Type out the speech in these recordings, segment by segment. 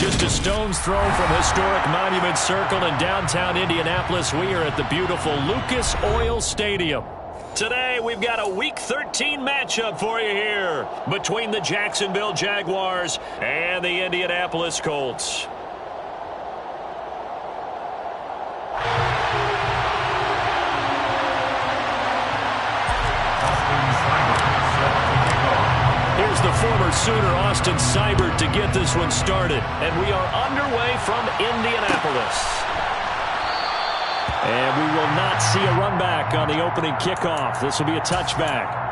Just a stone's throw from historic Monument Circle in downtown Indianapolis. We are at the beautiful Lucas Oil Stadium. Today, we've got a Week 13 matchup for you here between the Jacksonville Jaguars and the Indianapolis Colts. Here's the former Sooner, Austin Seibert, to get this one started. And we are underway from Indianapolis. And we will not see a run back on the opening kickoff. This will be a touchback.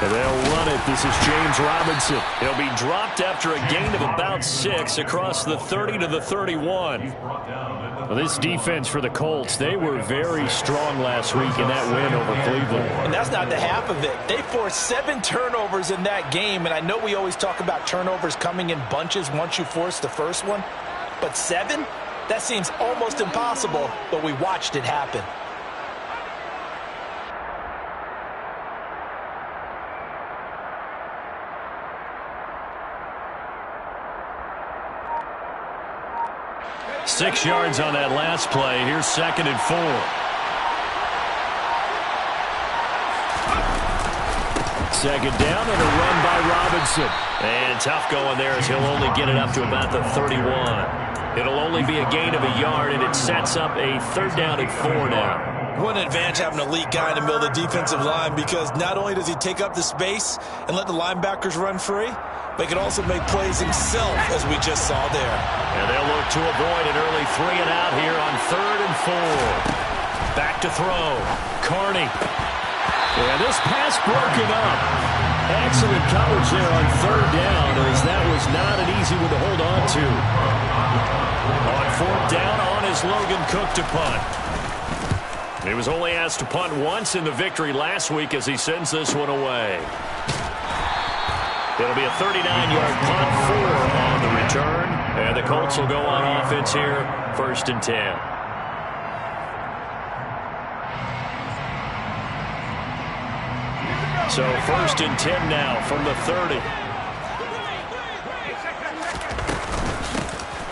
And they'll run it. This is James Robinson. He'll be dropped after a gain of about 6 across the 30 to the 31. Well, this defense for the Colts, they were very strong last week in that win over Cleveland. And that's not the half of it. They forced 7 turnovers in that game, and I know we always talk about turnovers coming in bunches once you force the first one, but 7? That seems almost impossible, but we watched it happen. Six yards on that last play. Here's 2nd and 4. Second down and a run by Robinson. And tough going there as he'll only get it up to about the 31. It'll only be a gain of a yard, and it sets up a 3rd down and 4 now. What an advantage having an elite guy in the middle of the defensive line, because not only does he take up the space and let the linebackers run free, but he can also make plays himself, as we just saw there. And they'll look to avoid an early 3 and out here on 3rd and 4. Back to throw. Carney. And this pass broken up. Excellent coverage there on 3rd down, as that was not an easy one to hold on to. On 4th down, on is Logan Cook to punt. He was only asked to punt once in the victory last week as he sends this one away. It'll be a 39-yard punt, 4 on the return. And the Colts will go on offense here, 1st and 10. So 1st and 10 now from the 30.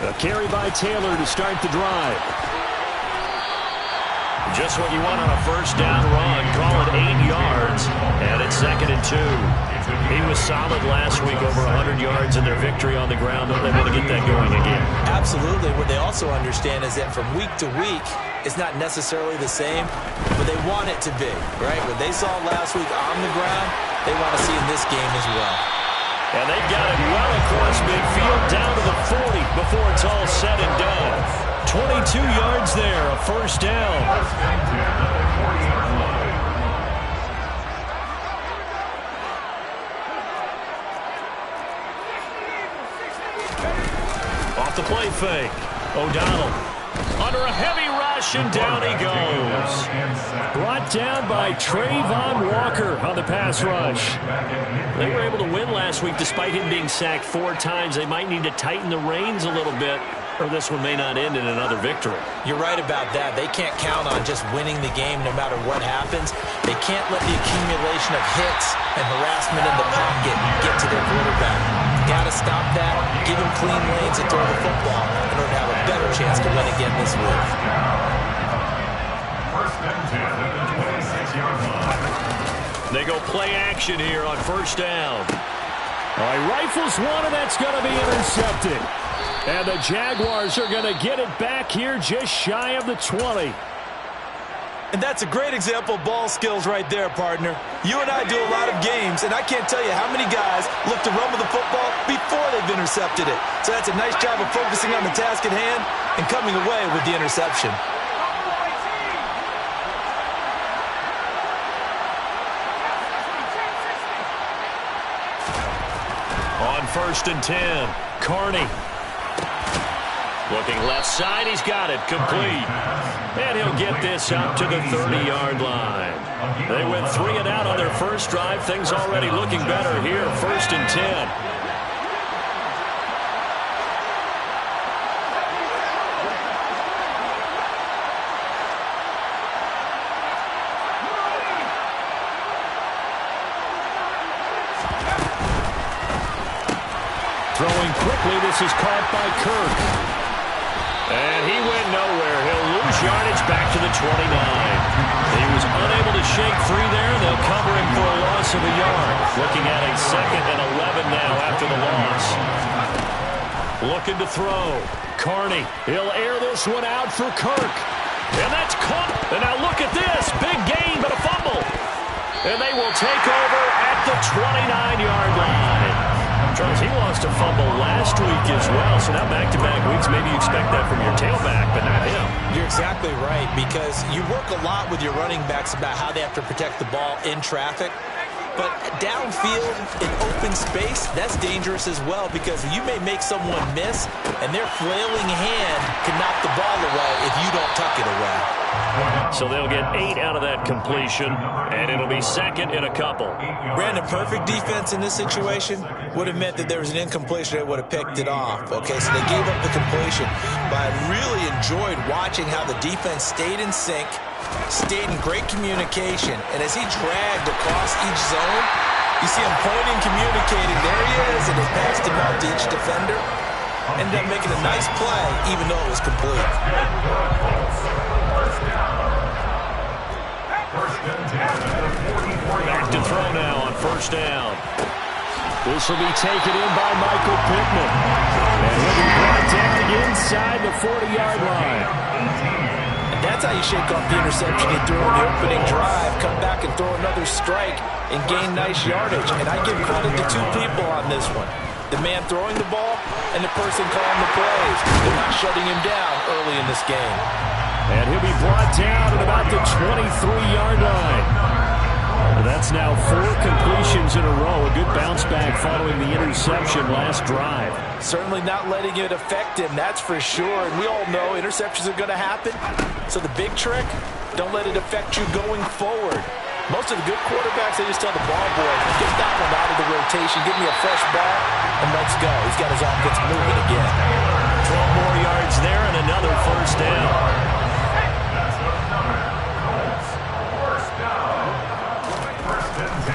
A carry by Taylor to start the drive. Just what you want on a 1st down run. Call it 8 yards. And it's 2nd and 2. He was solid last week, over 100 yards in their victory on the ground. Don't they want to get that going again? Absolutely. What they also understand is that from week to week, it's not necessarily the same, but they want it to be, right? What they saw last week on the ground, they want to see in this game as well. And they've got it well across midfield, down to the 40 before it's all said and done. 22 yards there, a 1st down. Off the play fake. O'Donnell under a heavy rush, and down he goes. Brought down by Trayvon Walker on the pass rush. They were able to win last week despite him being sacked 4 times. They might need to tighten the reins a little bit, or this one may not end in another victory. You're right about that. They can't count on just winning the game no matter what happens. They can't let the accumulation of hits and harassment in the pocket get to their quarterback. Got to stop that, give him clean lanes and throw the football in order to have a better chance to win again this week. 1st and 10 at the 26-yard line. They go play action here on 1st down. All right, rifles one, and that's going to be intercepted. And the Jaguars are going to get it back here just shy of the 20. And that's a great example of ball skills right there, partner. You and I do a lot of games, and I can't tell you how many guys look to run with the football before they've intercepted it. So that's a nice job of focusing on the task at hand and coming away with the interception. On 1st and 10, Carney. Looking left side, he's got it, complete. And he'll get this up to the 30-yard line. They went 3 and out on their first drive. Things already looking better here, 1st and 10. Throwing quickly, this is caught by Kirk. And he went nowhere. He'll lose yardage back to the 29. He was unable to shake free there. They'll cover him for a loss of a yard. Looking at a 2nd and 11 now after the loss. Looking to throw. Carney, he'll air this one out for Kirk. And that's caught. And now look at this. Big gain, but a fumble. And they will take over at the 29-yard line. Charles, he lost a fumble last week as well, so now back-to-back weeks, maybe you expect that from your tailback, but not him. You're exactly right, because you work a lot with your running backs about how they have to protect the ball in traffic. But downfield, in open space, that's dangerous as well, because you may make someone miss, and their flailing hand can knock the ball away if you don't tuck it away. So they'll get 8 out of that completion, and it'll be 2nd and a couple. Brandon, perfect defense in this situation would have meant that there was an incompletion. They would have picked it off. Okay, so they gave up the completion. But I really enjoyed watching how the defense stayed in sync, stayed in great communication, and as he dragged across each zone, you see him pointing, communicating. There he is, and they passed him out to each defender. Ended up making a nice play, even though it was complete. Back to throw now on 1st down. This will be taken in by Michael Pittman. And he'll be brought down inside the 40-yard line. And that's how you shake off the interception he threw on the opening drive. Come back and throw another strike and gain nice yardage. And I give credit to 2 people on this one. The man throwing the ball and the person calling the plays. They're not shutting him down early in this game. And he'll be brought down at about the 23-yard line. That's now 4 completions in a row. A good bounce back following the interception last drive. Certainly not letting it affect him, that's for sure. And we all know interceptions are going to happen. So the big trick, don't let it affect you going forward. Most of the good quarterbacks, they just tell the ball boy, get that one out of the rotation, give me a fresh ball, and let's go. He's got his offense moving again. 12 more yards there and another 1st down.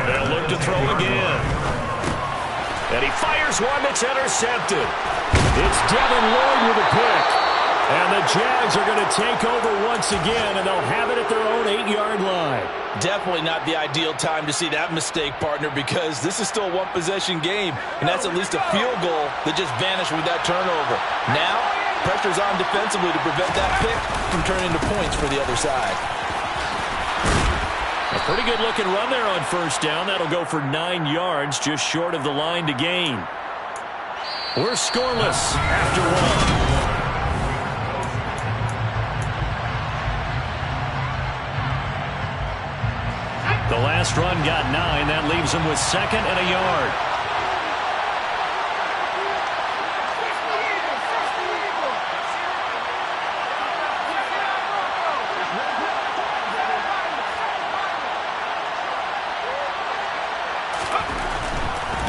They'll look to throw again. And he fires one that's intercepted. It's Devin Lloyd with a pick. And the Jags are going to take over once again, and they'll have it at their own 8-yard line. Definitely not the ideal time to see that mistake, partner, because this is still a one-possession game, and that's at least a field goal that just vanished with that turnover. Now, pressure's on defensively to prevent that pick from turning into points for the other side. A pretty good-looking run there on 1st down. That'll go for 9 yards, just short of the line to gain. We're scoreless after 1. The last run got 9. That leaves them with 2nd and a yard.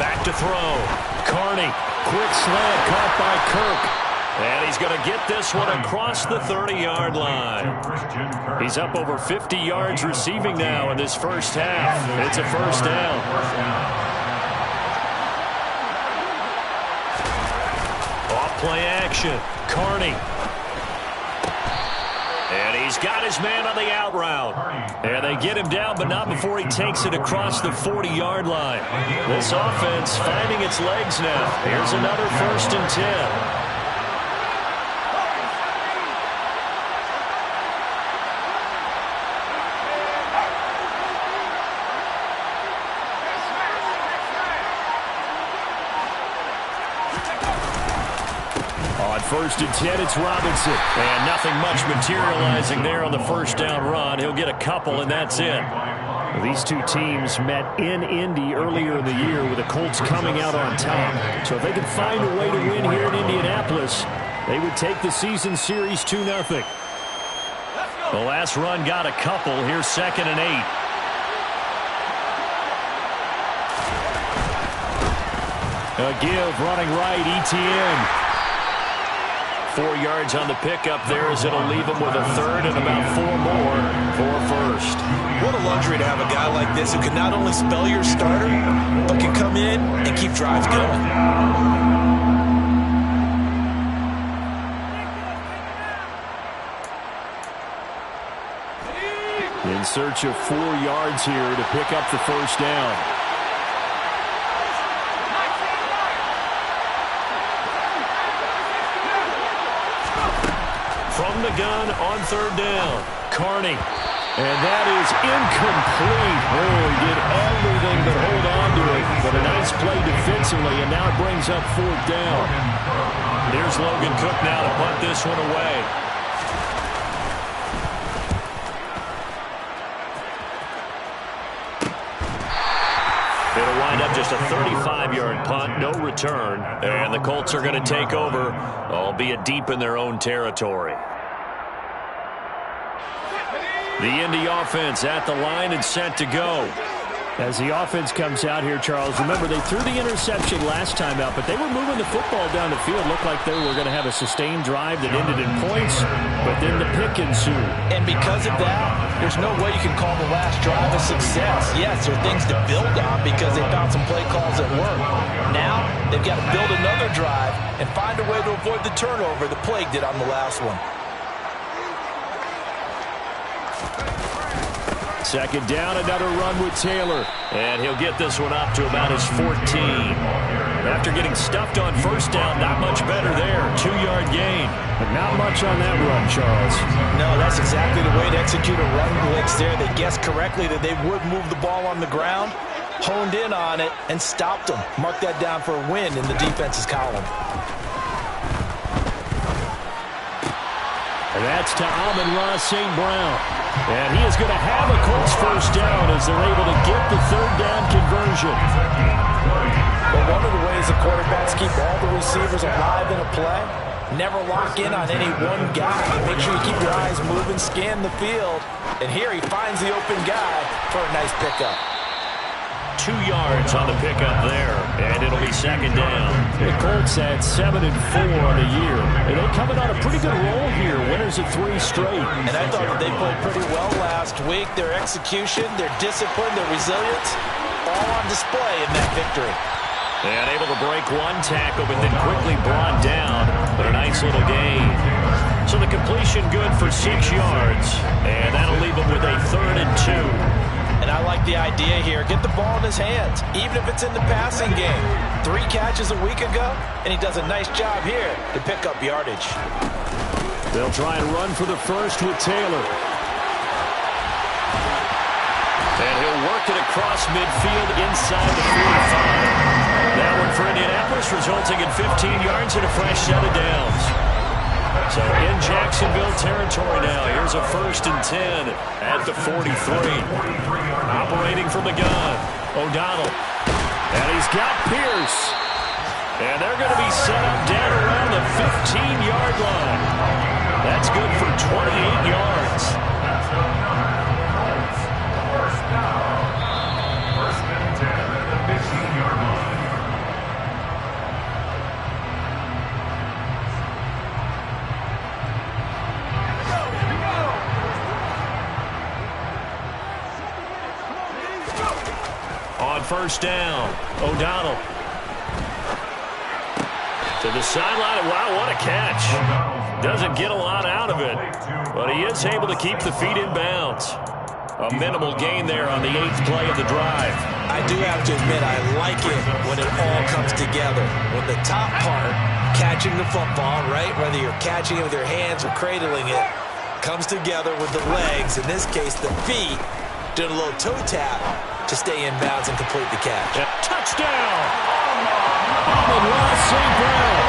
Back to throw. Carney. Quick slant caught by Kirk. And he's going to get this one across the 30-yard line. He's up over 50 yards receiving now in this first half. It's a 1st down. Off play action. Carney. And he's got his man on the out route. And they get him down, but not before he takes it across the 40-yard line. This offense finding its legs now. Here's another 1st and 10. On 1st and 10, it's Robinson. And nothing much materializing there on the 1st down run. He'll get a couple, and that's it. These 2 teams met in Indy earlier in the year with the Colts coming out on top. So if they can find a way to win here in Indianapolis, They would take the season series 2-0. The last run got a couple. Here's 2nd and 8. A give running right, Etienne. 4 yards on the pickup there as it'll leave him with a third and about 4 more for first. What a luxury to have a guy like this who can not only spell your starter, but can come in and keep drives going. In search of 4 yards here to pick up the first down. From the gun on 3rd down, Carney. And that is incomplete. Oh, he did everything but hold on to it. But a nice play defensively, and now it brings up 4th down. There's Logan Cook now to punt this one away. It'll wind up just a 35-yard punt, no return. And the Colts are going to take over, albeit deep in their own territory. The Indy offense at the line and set to go. As the offense comes out here, Charles, remember they threw the interception last time out, but they were moving the football down the field. Looked like they were going to have a sustained drive that ended in points, but then the pick ensued. And because of that, there's no way you can call the last drive a success. Yes, there are things to build on because they found some play calls that work. Now, they've got to build another drive and find a way to avoid the turnover the plague did on the last one. 2nd down, another run with Taylor. And he'll get this one up to about his 14. After getting stuffed on 1st down, not much better there. 2-yard gain. But not much on that run, Charles. No, that's exactly the way to execute a run blitz there. They guessed correctly that they would move the ball on the ground, honed in on it, and stopped them. Mark that down for a win in the defense's column. And that's to Amon-Ra St. Brown. And he is going to have a Colts first down as they're able to get the 3rd down conversion. Well, one of the ways the quarterbacks keep all the receivers alive in a play, never lock in on any one guy. Make sure you keep your eyes moving, scan the field. And here he finds the open guy for a nice pickup. 2 yards on the pickup there, and it'll be 2nd down. The Colts at 7-4 on the year. And they're coming on a pretty good roll here. Winners of 3 straight. And I thought that they played pretty well last week. Their execution, their discipline, their resilience, all on display in that victory. And able to break one tackle, but then quickly brought down. But a nice little gain. So the completion good for 6 yards. And that'll leave him with a 3rd and 2. And I like the idea here. Get the ball in his hands, even if it's in the passing game. 3 catches a week ago, and he does a nice job here to pick up yardage. They'll try and run for the first with Taylor. And he'll work it across midfield inside the 45. That one for Indianapolis, resulting in 15 yards and a fresh set of downs. So in Jacksonville territory now. Here's a 1st and 10 at the 43. Operating from the gun, O'Donnell. And he's got Pierce. And they're going to be set up down around the 15-yard line. That's good for 28 yards. First and 10 at the 15-yard line. On 1st down, O'Donnell. To the sideline. Wow, what a catch. Doesn't get a lot out of it, but he is able to keep the feet in bounds. A minimal gain there on the 8th play of the drive. I do have to admit, I like it when it all comes together. When the top part, catching the football, right, whether you're catching it with your hands or cradling it, comes together with the legs, in this case the feet, doing a little toe tap to stay in bounds and complete the catch. Touchdown! Amon-Ra St. Brown.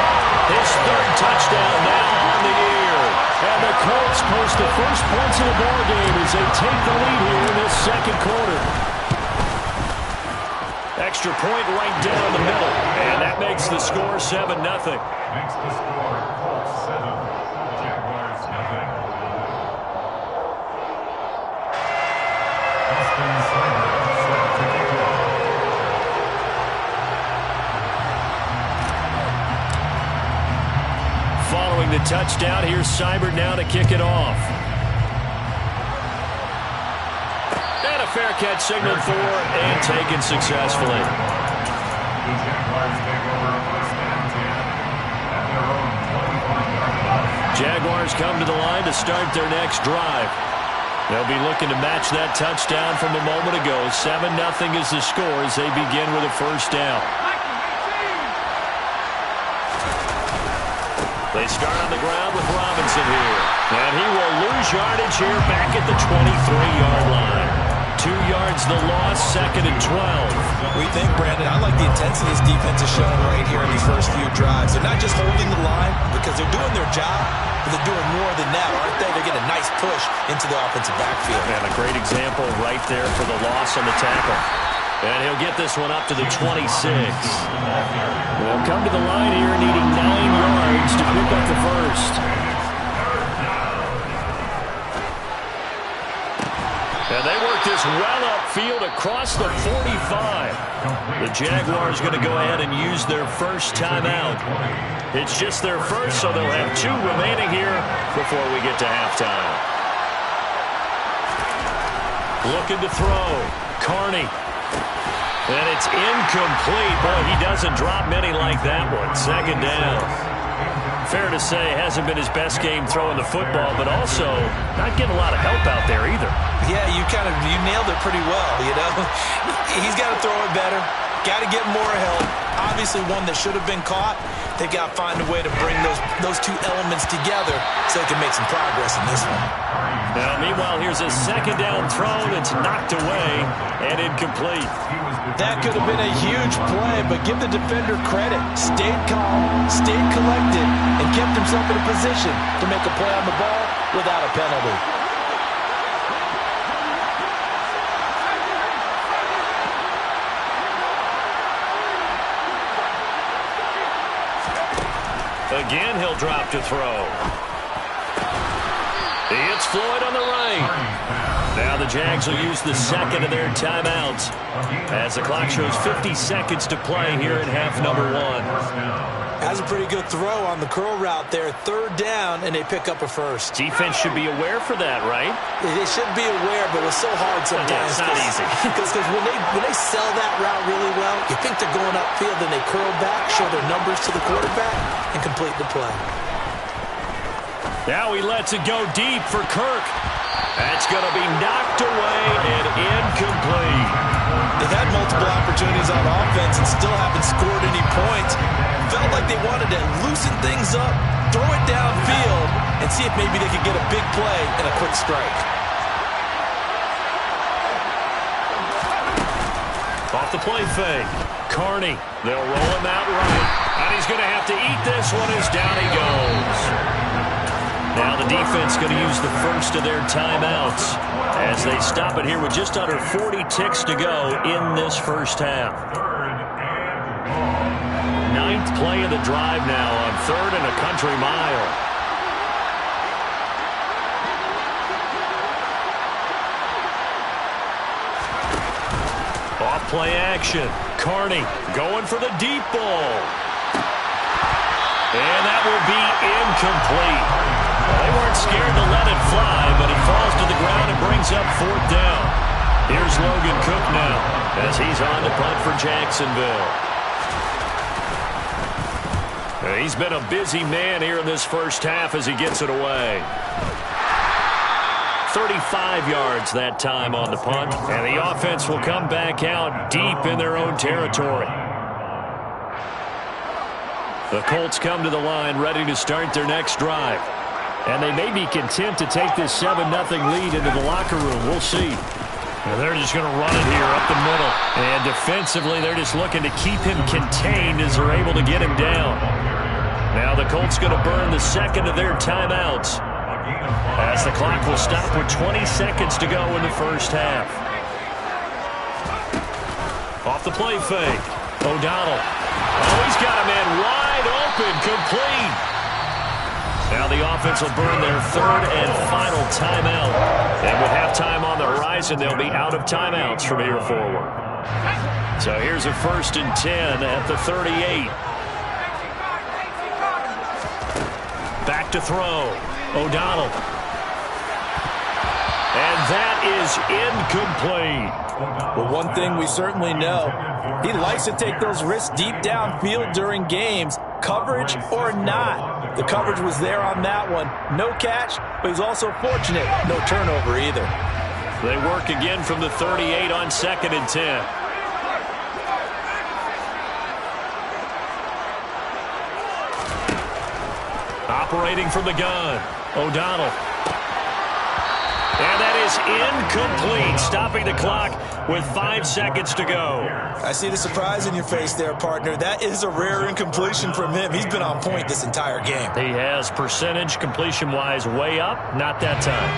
His 3rd touchdown now on the year. And the Colts post the first points of the ball game as they take the lead here in this 2nd quarter. Extra point right down the middle. And that makes the score 7-0. Makes the score Colts 7. following the touchdown. Here's Seibert now to kick it off. And a fair catch signaled for and taken successfully. The Jaguars take over first and 10 at their own 21-yard line. Jaguars come to the line to start their next drive. They'll be looking to match that touchdown from a moment ago. 7-0 is the score as they begin with a first down. They start on the ground with Robinson here. And he will lose yardage here back at the 23-yard line. 2 yards the loss, 2nd and 12. We think, Brandon, I like the intensity this defense is showing right here in these first few drives. They're not just holding the line because they're doing their job, but they're doing more than that, aren't they? They're getting a nice push into the offensive backfield. And a great example right there for the loss on the tackle. And he'll get this one up to the 26. They'll come to the line here needing 9 yards to pick up the first. And they work this well upfield across the 45. The Jaguars going to go ahead and use their first timeout. It's just their first, so they'll have 2 remaining here before we get to halftime. Looking to throw. Carney. And it's incomplete. Boy, he doesn't drop many like that one. 2nd down. Fair to say, hasn't been his best game throwing the football, but also not getting a lot of help out there either. Yeah, you nailed it pretty well, you know. He's got to throw it better. Got to get more help. Obviously one that should have been caught. They've got to find a way to bring those 2 elements together so they can make some progress in this one. Now, meanwhile, here's a 2nd down throw that's knocked away and incomplete. That could have been a huge play, but give the defender credit. Stayed calm, stayed collected, and kept himself in a position to make a play on the ball without a penalty. Again, he'll drop to throw. It's Floyd on the right. Now the Jags will use the 2nd of their timeouts as the clock shows 50 seconds to play here in half number 1. That's a pretty good throw on the curl route there. 3rd down, and they pick up a first. Defense should be aware for that, right? They should be aware, but it's so hard sometimes. Yeah, it's not easy. Because when they sell that route really well, you think they're going upfield, then they curl back, show their numbers to the quarterback, and complete the play. Now he lets it go deep for Kirk. That's going to be knocked away and incomplete. They've had multiple opportunities on offense and still haven't scored any points. Felt like they wanted to loosen things up, throw it downfield, and see if maybe they could get a big play and a quick strike. Off the play fake. Carney. They'll roll him out right. And he's going to have to eat this one as down he goes. Now the defense going to use the first of their timeouts as they stop it here with just under 40 ticks to go in this first half. 9th play of the drive now on 3rd and a country mile. Off play action. Carney going for the deep ball. And that will be incomplete. They weren't scared to let it fly, but it falls to the ground and brings up 4th down. Here's Logan Cook now as he's on to punt for Jacksonville. He's been a busy man here in this first half as he gets it away. 35 yards that time on the punt, and the offense will come back out deep in their own territory. The Colts come to the line ready to start their next drive. And they may be content to take this 7-0 lead into the locker room. We'll see. And they're just going to run it here up the middle. And defensively, they're just looking to keep him contained as they're able to get him down. Now the Colts going to burn the 2nd of their timeouts as the clock will stop with 20 seconds to go in the first half. Off the play fake. O'Donnell. Oh, he's got a man wide open, complete. Now the offense will burn their 3rd and final timeout. And with halftime on the horizon, they'll be out of timeouts from here forward. So here's a 1st and 10 at the 38. Back to throw. O'Donnell. And that is incomplete. Well, one thing we certainly know, he likes to take those risks deep downfield during games, coverage or not. The coverage was there on that one. No catch, but he's also fortunate. No turnover either. They work again from the 38 on 2nd and 10. Operating from the gun, O'Donnell. And that is incomplete, stopping the clock with 5 seconds to go. I see the surprise in your face there, partner. That is a rare incompletion from him. He's been on point this entire game. He has percentage completion-wise way up, not that time.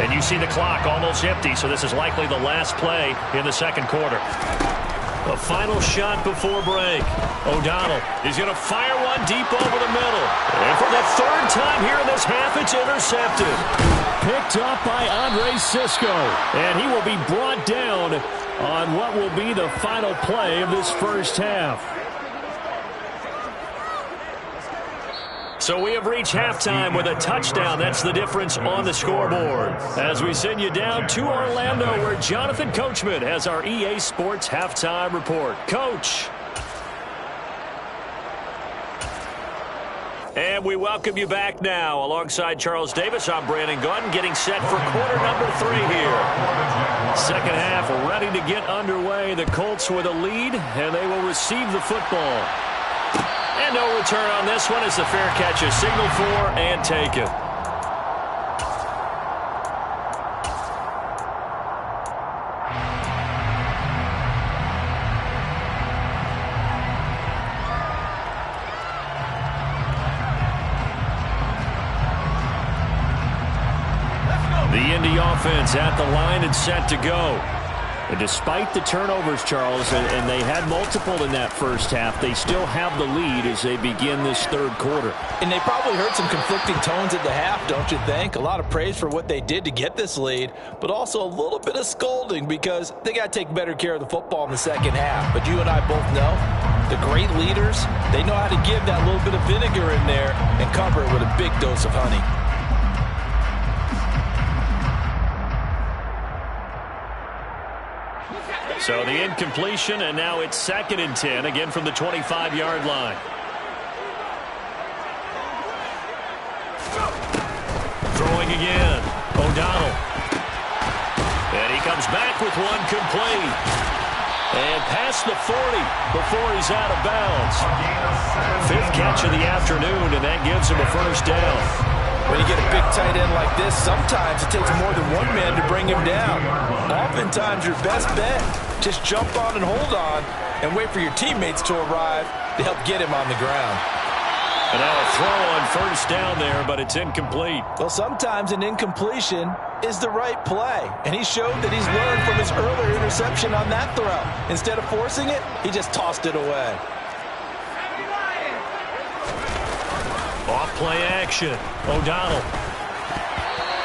And you see the clock almost empty, so this is likely the last play in the second quarter. A final shot before break. O'Donnell, he's going to fire one deep over the middle. And for the 3rd time here in this half, it's intercepted. Picked up by Andre Cisco. And he will be brought down on what will be the final play of this first half. So we have reached halftime with a touchdown. That's the difference on the scoreboard. As we send you down to Orlando, where Jonathan Coachman has our EA Sports Halftime Report. Coach. And we welcome you back now. Alongside Charles Davis, I'm Brandon Gaudin, getting set for quarter number 3 here. Second half ready to get underway. The Colts with a lead, and they will receive the football. And no return on this one as the fair catch is signaled for and taken. The Indy offense at the line and set to go. And despite the turnovers, Charles, and they had multiple in that first half, they still have the lead as they begin this third quarter. And they probably heard some conflicting tones at the half, don't you think? A lot of praise for what they did to get this lead, but also a little bit of scolding because they got to take better care of the football in the second half. But you and I both know the great leaders, they know how to give that little bit of vinegar in there and cover it with a big dose of honey. So the incompletion, and now it's 2nd and 10, again from the 25-yard line. Throwing again, O'Donnell. And he comes back with one complete. And past the 40 before he's out of bounds. 5th catch of the afternoon, and that gives him a first down. When you get a big tight end like this, sometimes it takes more than one man to bring him down. Oftentimes, your best bet, just jump on and hold on and wait for your teammates to arrive to help get him on the ground. And now a throw on first down there, but it's incomplete. Well, sometimes an incompletion is the right play, and he showed that he's learned from his earlier interception on that throw. Instead of forcing it, he just tossed it away. Off play action, O'Donnell.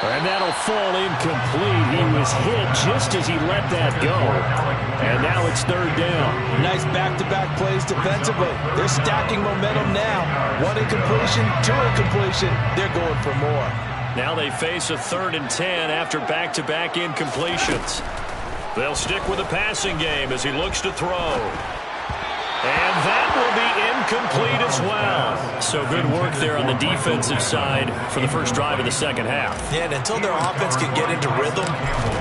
And that'll fall incomplete. He was hit just as he let that go. And now it's 3rd down. Nice back-to-back plays defensively. They're stacking momentum now. 1 incompletion, 2 incompletion. They're going for more. Now they face a 3rd and 10 after back-to-back incompletions. They'll stick with the passing game as he looks to throw. And that will be incomplete as well. So good work there on the defensive side for the first drive of the second half. Yeah, and until their offense can get into rhythm,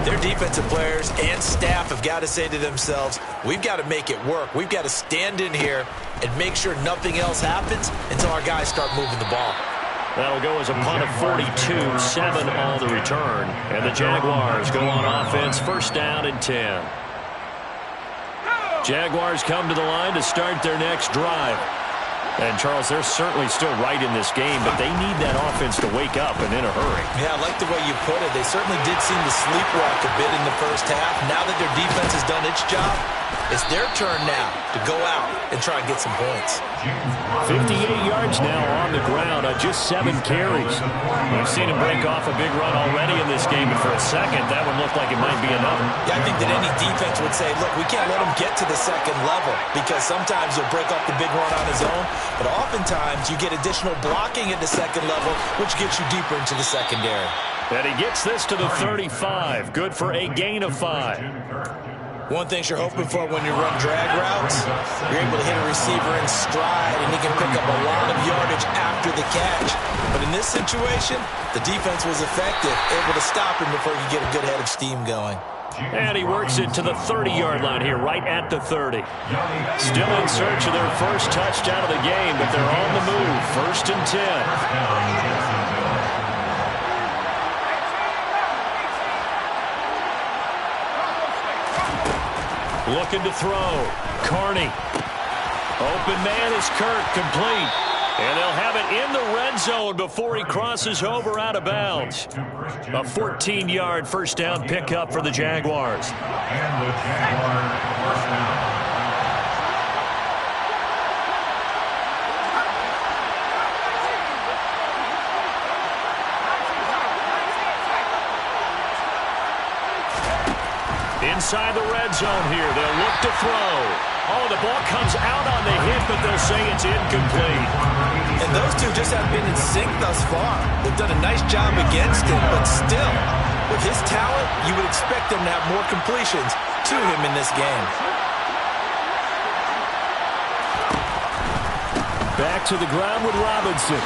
their defensive players and staff have got to say to themselves, we've got to make it work. We've got to stand in here and make sure nothing else happens until our guys start moving the ball. That'll go as a punt of 42, 7 on the return. And the Jaguars go on offense, 1st down and 10. Jaguars come to the line to start their next drive. And, Charles, they're certainly still right in this game, but they need that offense to wake up and in a hurry. Yeah, I like the way you put it. They certainly did seem to sleepwalk a bit in the first half. Now that their defense has done its job, it's their turn now to go out and try and get some points. 58 yards now on the ground on just 7 carries. We've seen him break off a big run already in this game, but for a second, that one looked like it might be another. Yeah, I think that any defense would say, look, we can't let him get to the second level because sometimes he'll break off the big run on his own, but oftentimes you get additional blocking at the second level, which gets you deeper into the secondary. And he gets this to the 35. Good for a gain of 5. One thing you're hoping for when you run drag routes, you're able to hit a receiver in stride, and he can pick up a lot of yardage after the catch. But in this situation, the defense was effective, able to stop him before he could get a good head of steam going. And he works it to the 30-yard line here, right at the 30. Still in search of their first touchdown of the game, but they're on the move. 1st and 10. Looking to throw. Carney. Open man is Kirk, complete. And they'll have it in the red zone before he crosses over out of bounds. A 14-yard first down pickup for the Jaguars. And the Jaguars first down. Inside the red zone here. They'll look to throw. Oh, the ball comes out on the hit, but they'll say it's incomplete. And those two just have been in sync thus far. They've done a nice job against him, but still, with his talent, you would expect them to have more completions to him in this game. Back to the ground with Robinson.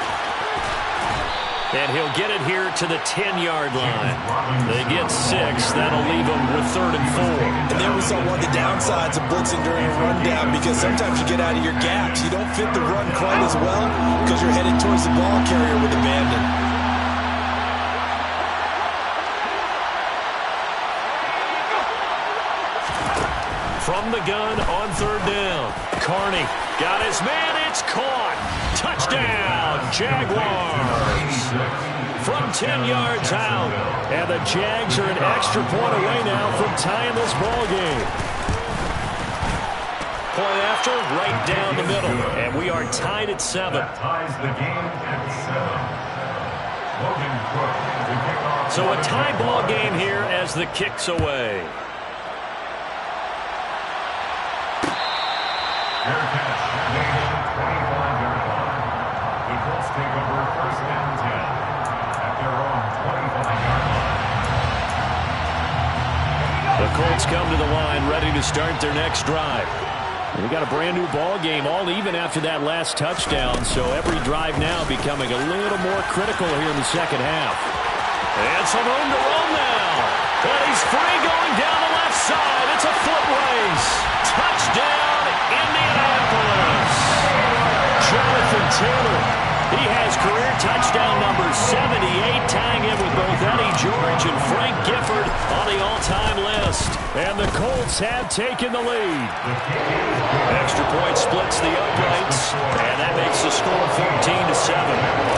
And he'll get it here to the 10-yard line. They get 6. That'll leave them with 3rd and 4. And there we saw one of the downsides of blitzing during a rundown, because sometimes you get out of your gaps. You don't fit the run quite as well because you're headed towards the ball carrier with abandon. From the gun on 3rd down. Carney got his man. It's caught. Touchdown, Jaguars. From 10 yards out. And the Jags are an extra point away now from tying this ball game. Point after, right down the middle. And we are tied at 7. That ties the game at 7. Logan Cook, the kickoff. So a tie ball game here as the kick's away. Fair catch, made at the 25-yard line. The Colts take over 1st and 10 at their own 25-yard line. The Colts come to the line ready to start their next drive. We got a brand new ball game, all even after that last touchdown, so every drive now becoming a little more critical here in the second half. And some room to roll now. And he's free going down the left side. It's a foot race. Touchdown, Indianapolis. Jonathan Taylor. He has career touchdown number 78, tying him with both Eddie George and Frank Gifford on the all-time list. And the Colts have taken the lead. Extra point splits the uprights, and that makes the score 14-7.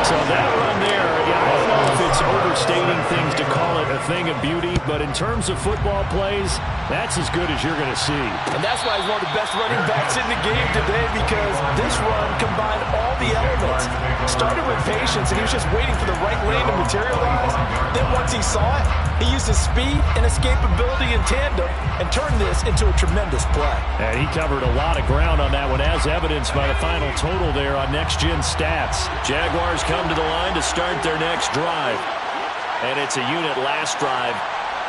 So that run there, I don't know if it's overstating things to call it a thing of beauty, but in terms of football plays, that's as good as you're going to see. And that's why he's one of the best running backs in the game today, because this run combined all the elements. Started with patience, and he was just waiting for the right lane to materialize. Then once he saw it, he used his speed and escapability in tandem and turned this into a tremendous play. And he covered a lot of ground on that one, as evidenced by the final total there on Next Gen Stats. Jaguars come to the line to start their next drive. And it's a unit last drive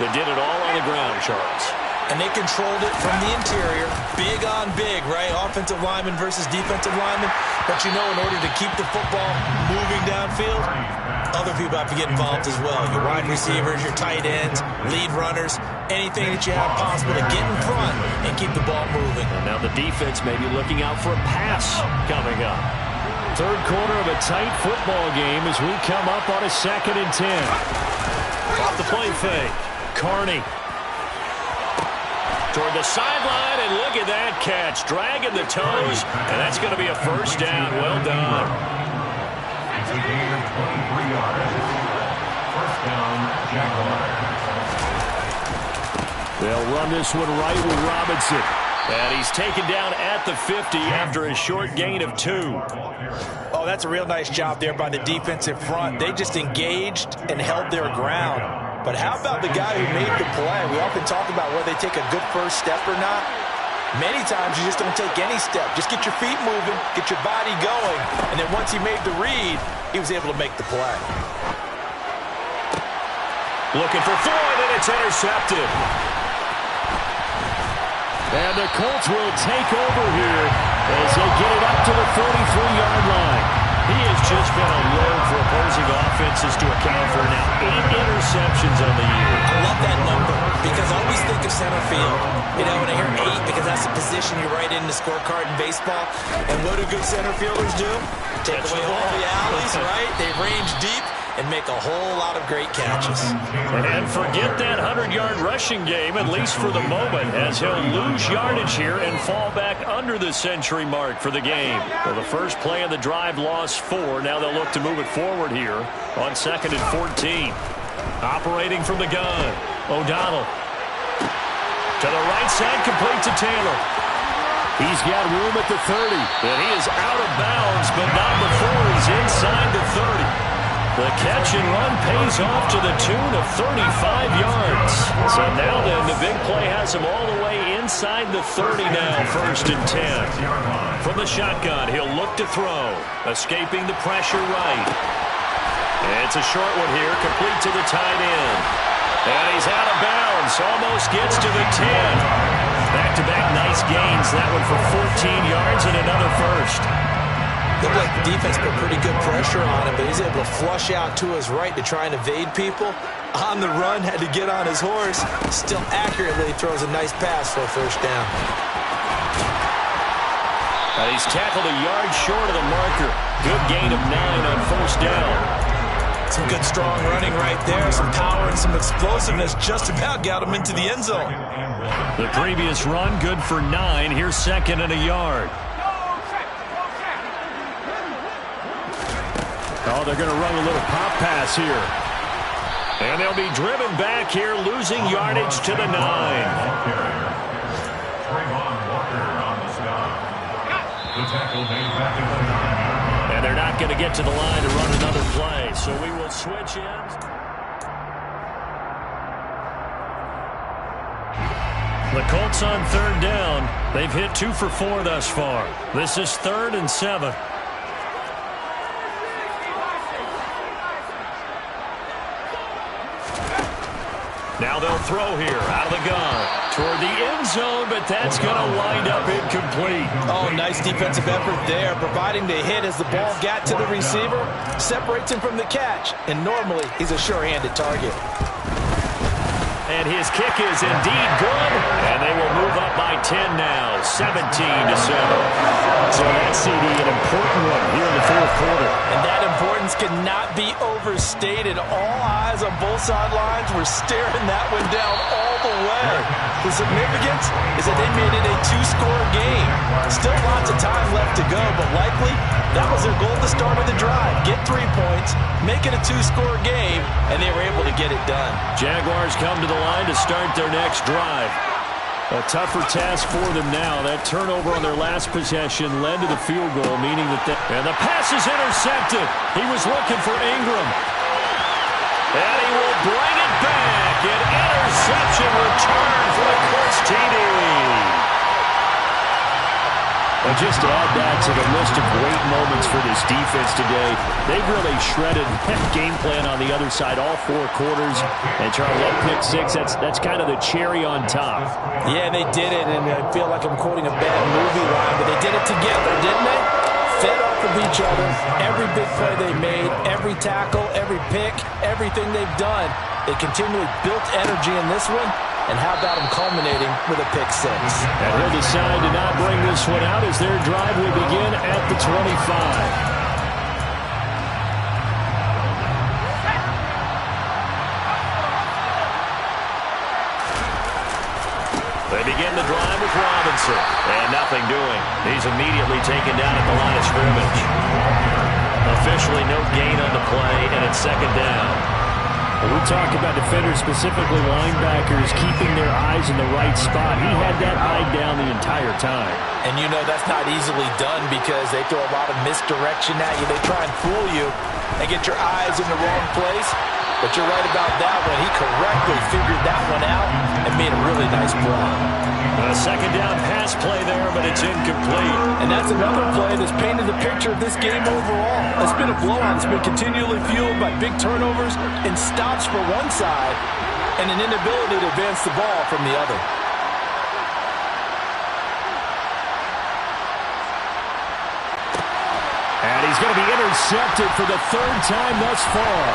that did it all on the ground, Charles. And they controlled it from the interior. Big on big, right? Offensive lineman versus defensive lineman. But you know, in order to keep the football moving downfield, other people have to get involved as well. Your wide receivers, your tight ends, lead runners, anything that you have possible to get in front and keep the ball moving. And now the defense may be looking out for a pass coming up. Third quarter of a tight football game as we come up on a 2nd and 10. Off the play fake. Carney. Toward the sideline, and look at that catch. Dragging the toes, and that's going to be a first down. Well done. It's a gain of 23 yards. First down, Jaguars. They'll run this one right with Robinson. And he's taken down at the 50 after a short gain of 2. Oh, that's a real nice job there by the defensive front. They just engaged and held their ground. But how about the guy who made the play? We often talk about whether they take a good first step or not. Many times you just don't take any step. Just get your feet moving, get your body going, and then once he made the read, he was able to make the play. Looking for Floyd, and it's intercepted. And the Colts will take over here as they get it up to the 43-yard line. He has just been a load for opposing offenses to account for now 8 interceptions on the year. I love that number because I always think of center field. You know, when I hear 8, because that's the position you write in the scorecard in baseball. And what do good center fielders do? Take away all the alleys, right? They range deep and make a whole lot of great catches. And forget that 100-yard rushing game, at least for the moment, as he'll lose yardage here and fall back under the century mark for the game. Well, the first play of the drive lost 4. Now they'll look to move it forward here on 2nd and 14. Operating from the gun, O'Donnell. To the right side, complete to Taylor. He's got room at the 30, and he is out of bounds, but not before he's inside the 30. The catch and run pays off to the tune of 35 yards. So now then, the big play has him all the way inside the 30 now, 1st and 10. From the shotgun, he'll look to throw, escaping the pressure right. It's a short one here, complete to the tight end. And he's out of bounds, almost gets to the 10. Back-to-back nice gains, that one for 14 yards and another first. Looked like the defense put pretty good pressure on him, but he's able to flush out to his right to try and evade people. On the run, had to get on his horse. Still accurately throws a nice pass for a first down. And he's tackled a yard short of the marker. Good gain of 9 on first down. Some good strong running right there. Some power and some explosiveness just about got him into the end zone. The previous run, good for 9. Here's 2nd and a yard. Oh, they're going to run a little pop pass here. And they'll be driven back here, losing yardage to the 9. And they're not going to get to the line to run another play, so we will switch in. The Colts on 3rd down. They've hit 2 for 4 thus far. This is 3rd and 7. Now they'll throw here, out of the gun, toward the end zone, but that's going to wind up incomplete. Oh, nice defensive effort there, providing the hit as the ball got to the receiver, separates him from the catch, and normally he's a sure-handed target. And his kick is indeed good, and they will move up by 10 now, 17-7. So that's CD, an important one here in the 4th quarter. And that importance cannot be overstated. All eyes on both sidelines were staring that one down all the way. The significance is that they made it a 2-score game. Still lots of time left to go, but likely that was their goal to start of the drive. Get 3 points, make it a 2-score game, and they were able to get it done. Jaguars come to the line to start their next drive. A tougher task for them now. That turnover on their last possession led to the field goal, meaning that and the pass is intercepted. He was looking for Ingram. And he will bring it back. An interception return for the Colts TD. And just to add that to the list of great moments for this defense today, they've really shredded that game plan on the other side all 4 quarters. And Charles, that pick 6, that's kind of the cherry on top. Yeah, they did it, and I feel like I'm quoting a bad movie line, but they did it together, didn't they? Fed off of each other, every big play they made, every tackle, every pick, everything they've done. They continually built energy in this one. And how about him culminating with a pick 6? And he'll decide to not bring this one out as their drive will begin at the 25. They begin the drive with Robinson. And nothing doing. He's immediately taken down at the line of scrimmage. Officially no gain on the play, and it's 2nd down. We talk about defenders, specifically linebackers, keeping their eyes in the right spot. He had that eye down the entire time. And you know that's not easily done because they throw a lot of misdirection at you. They try and fool you and get your eyes in the wrong place. But you're right about that one. He correctly figured that one out and made a really nice play. A second down pass play there, but it's incomplete. And that's another play that's painted the picture of this game overall. It's been a blowout. It's been continually fueled by big turnovers and stops for one side and an inability to advance the ball from the other. And he's going to be intercepted for the third time thus far.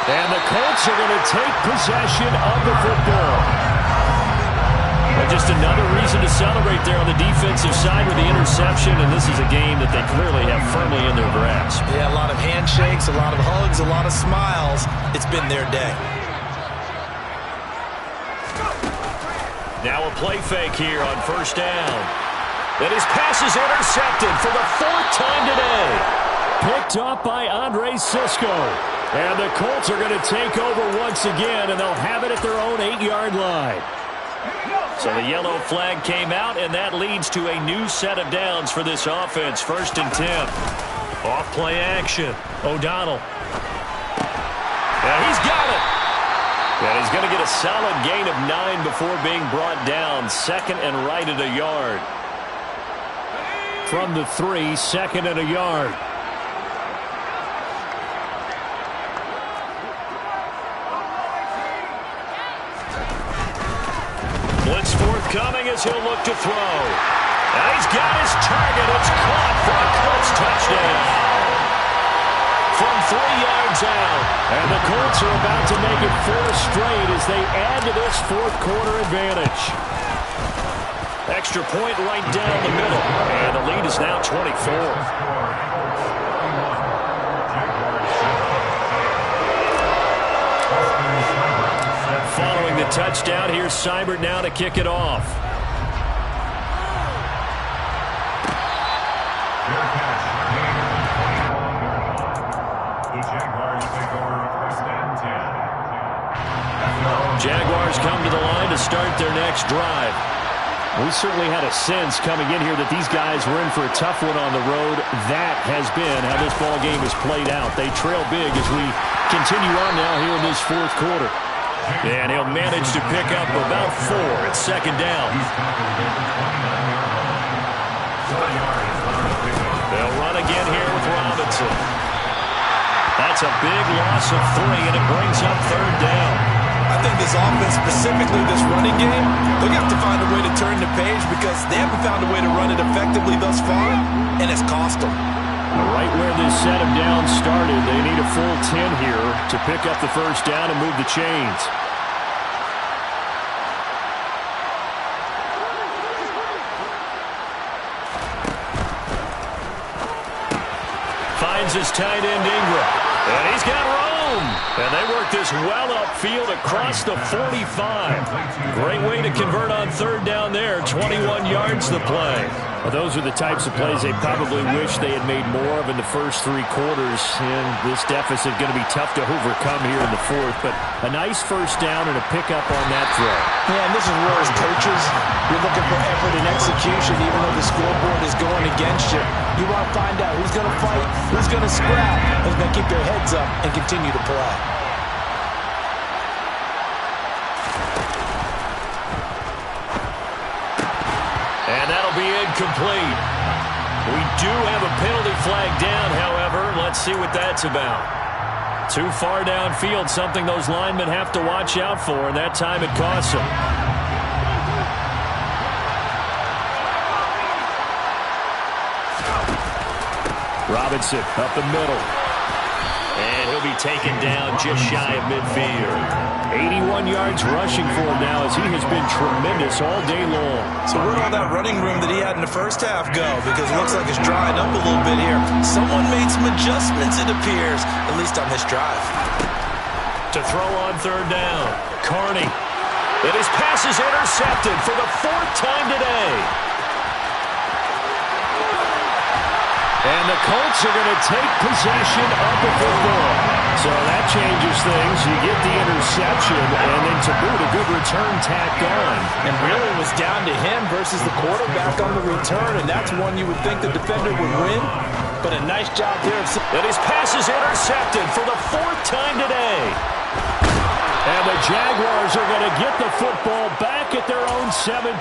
And the Colts are going to take possession of the football. And just another reason to celebrate there on the defensive side with the interception, and this is a game that they clearly have firmly in their grasp. Yeah, a lot of handshakes, a lot of hugs, a lot of smiles. It's been their day. Now a play fake here on first down. And his pass is intercepted for the fourth time today. Picked up by Andre Cisco. And the Colts are going to take over once again, and they'll have it at their own 8-yard line. So the yellow flag came out, and that leads to a new set of downs for this offense. 1st and 10. Off play action. O'Donnell. And he's got it. And he's going to get a solid gain of 9 before being brought down. 2nd and right at a yard. From the 3, 2nd and a yard. Blitz forthcoming as he'll look to throw. And he's got his target. It's caught for a Colts touchdown. From 3 yards out. And the Colts are about to make it 4 straight as they add to this fourth quarter advantage. Extra point right down the middle. And the lead is now 24. Following the touchdown, here's Seibert now to kick it off. Jaguars come to the line to start their next drive. We certainly had a sense coming in here that these guys were in for a tough one on the road. That has been how this ball game has played out. They trail big as we continue on now here in this fourth quarter. And he'll manage to pick up about 4 at 2nd down. They'll run again here with Robinson. That's a big loss of 3, and it brings up 3rd down. I think this offense, specifically this running game, they're going to have to find a way to turn the page because they haven't found a way to run it effectively thus far, and it's cost them. Right where this set of downs started, they need a full 10 here to pick up the first down and move the chains. Finds his tight end Ingram. And he's got room. And they work this well upfield across the 45. Great way to convert on 3rd down there. 21 yards the play. Well, those are the types of plays they probably wish they had made more of in the first 3 quarters. And this deficit going to be tough to overcome here in the 4th. But a nice first down and a pickup on that throw. Yeah, and this is where as coaches, you're looking for effort and execution even though the scoreboard is going against you. You want to find out who's going to fight, who's going to scrap, who's going to keep their heads up and continue to play. And that'll be incomplete. We do have a penalty flag down, however. Let's see what that's about. Too far downfield, something those linemen have to watch out for, and that time it costs them. Robinson up the middle. And he'll be taken down just shy of midfield. 81 yards rushing for him now as he has been tremendous all day long. So where'd all that running room that he had in the first half go? Because it looks like it's drying up a little bit here. Someone made some adjustments, it appears, at least on this drive. To throw on 3rd down. Carney. And his pass is intercepted for the 4th time today. And the Colts are going to take possession of the football. So that changes things. You get the interception, and then to boot, a good return tacked on. And really it was down to him versus the quarterback on the return, and that's one you would think the defender would win. But a nice job there. And his pass is intercepted for the 4th time today. Jaguars are going to get the football back at their own 17.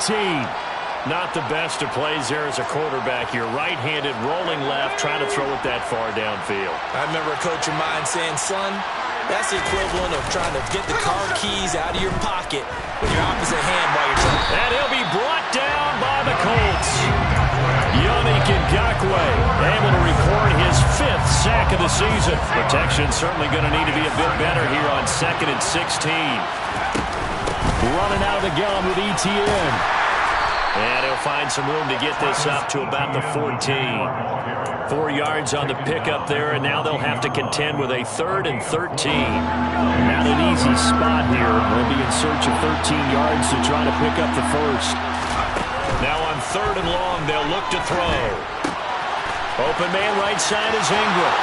Not the best of plays there as a quarterback. You're right-handed, rolling left, trying to throw it that far downfield. I remember a coach of mine saying, son, that's the equivalent of trying to get the car keys out of your pocket with your opposite hand while you're trying. And he'll be brought down by the Colts. Yannick Ngakoue able to record his 5th sack of the season. Protection certainly going to need to be a bit better here on 2nd and 16. Running out of the gun with ETN. And he'll find some room to get this up to about the 14. 4 yards on the pickup there, and now they'll have to contend with a 3rd and 13. Not an easy spot here. They'll be in search of 13 yards to try to pick up the first. Now on 3rd and long, they'll look to throw. Open man right side is Ingram.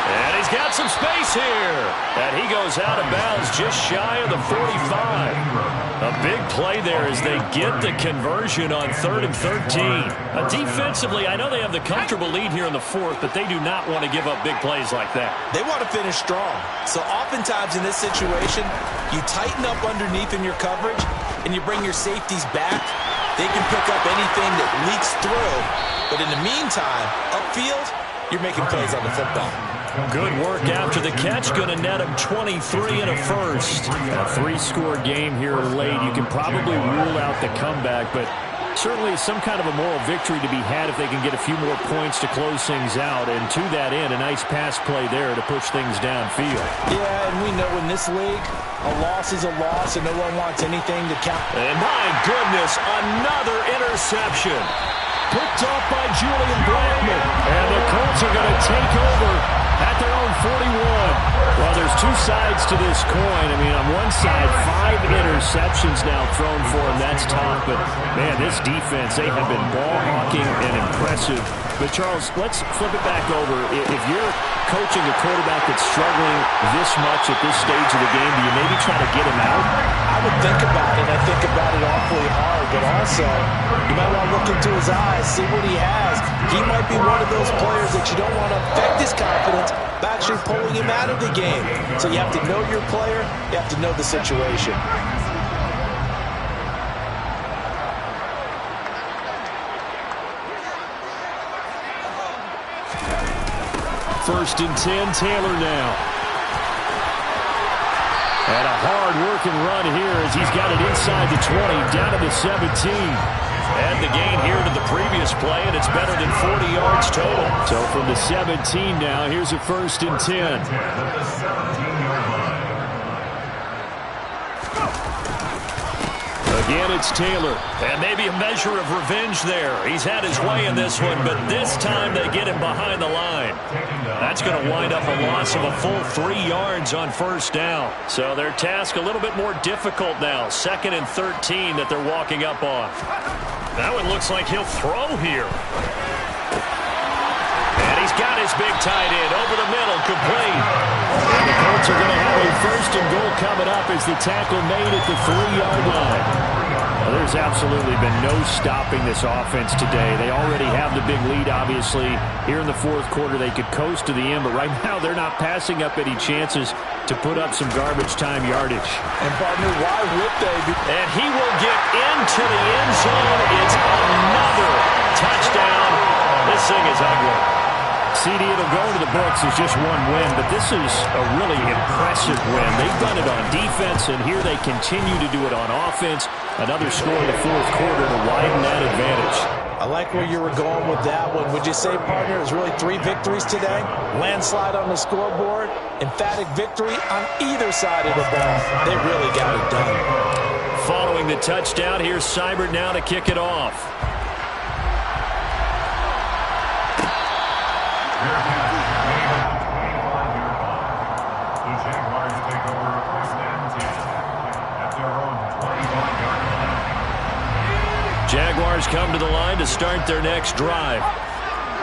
And he's got some space here. And he goes out of bounds just shy of the 45. A big play there as they get the conversion on 3rd and 13. Defensively, I know they have the comfortable lead here in the 4th, but they do not want to give up big plays like that. They want to finish strong. So oftentimes in this situation, you tighten up underneath in your coverage, and you bring your safeties back. They can pick up anything that leaks through. But in the meantime, upfield, you're making plays on the football. Good work after the catch. Going to net him 23 and a first. A 3-score game here late. You can probably rule out the comeback, but certainly some kind of a moral victory to be had if they can get a few more points to close things out. And to that end, a nice pass play there to push things downfield. Yeah, and we know in this league, a loss is a loss, and no one wants anything to count. And my goodness, another interception. Picked off by Julian Blackmon. And the Colts are going to take over at their own 41. Well, there's 2 sides to this coin. I mean, on one side, 5 interceptions now thrown for him. That's tough. But, man, this defense, they have been ball-hawking and impressive. But, Charles, let's flip it back over. If you're coaching a quarterback that's struggling this much at this stage of the game, do you maybe try to get him out? I would think about it. I think about it awfully hard. But also, you might want to look into his eyes, see what he has. He might be one of those players that you don't want to affect his confidence by actually pulling him out of the game. So you have to know your player. You have to know the situation. First and 10, Taylor now. And a hard-working run here as he's got it inside the 20, down to the 17. And the gain here to the previous play, and it's better than 40 yards total. So from the 17 now, here's a first and 10. Again, it's Taylor. And maybe a measure of revenge there. He's had his way in this one, but this time they get him behind the line. That's going to wind up a loss of a full 3 yards on first down. So their task a little bit more difficult now. 2nd and 13 that they're walking up on. That one looks like he'll throw here. And he's got his big tight end over the middle, complete. And the Colts are going to have a first and goal coming up as the tackle made at the 3-yard line. Well, there's absolutely been no stopping this offense today. They already have the big lead, obviously. Here in the 4th quarter, they could coast to the end, but right now they're not passing up any chances to put up some garbage time yardage. And, partner, why would they? And he will get into the end zone. It's another touchdown. This thing is ugly. CD, it'll go into the books as just one win, but this is a really impressive win. They've done it on defense, and here they continue to do it on offense. Another score in the 4th quarter to widen that advantage. I like where you were going with that one. Would you say, partner, it was really 3 victories today? Landslide on the scoreboard, emphatic victory on either side of the ball. They really got it done. Following the touchdown, here's Seibert now to kick it off. Jaguars come to the line to start their next drive.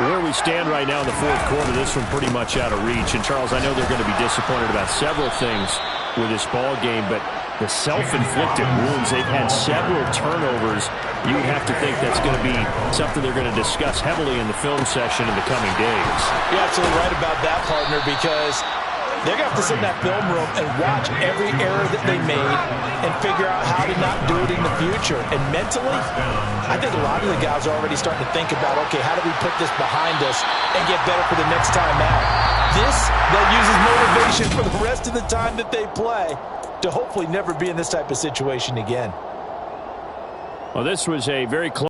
Where we stand right now in the 4th quarter, this one pretty much out of reach. And, Charles, I know they're going to be disappointed about several things with this ball game, but the self-inflicted wounds, they've had several turnovers. You would have to think that's going to be something they're going to discuss heavily in the film session in the coming days. You're absolutely right about that, partner, because They're going to have to sit in that film room and watch every error that they made and figure out how to not do it in the future. And mentally, I think a lot of the guys are already starting to think about, okay, how do we put this behind us and get better for the next time out? This then uses motivation for the rest of the time that they play to hopefully never be in this type of situation again. Well, this was a very close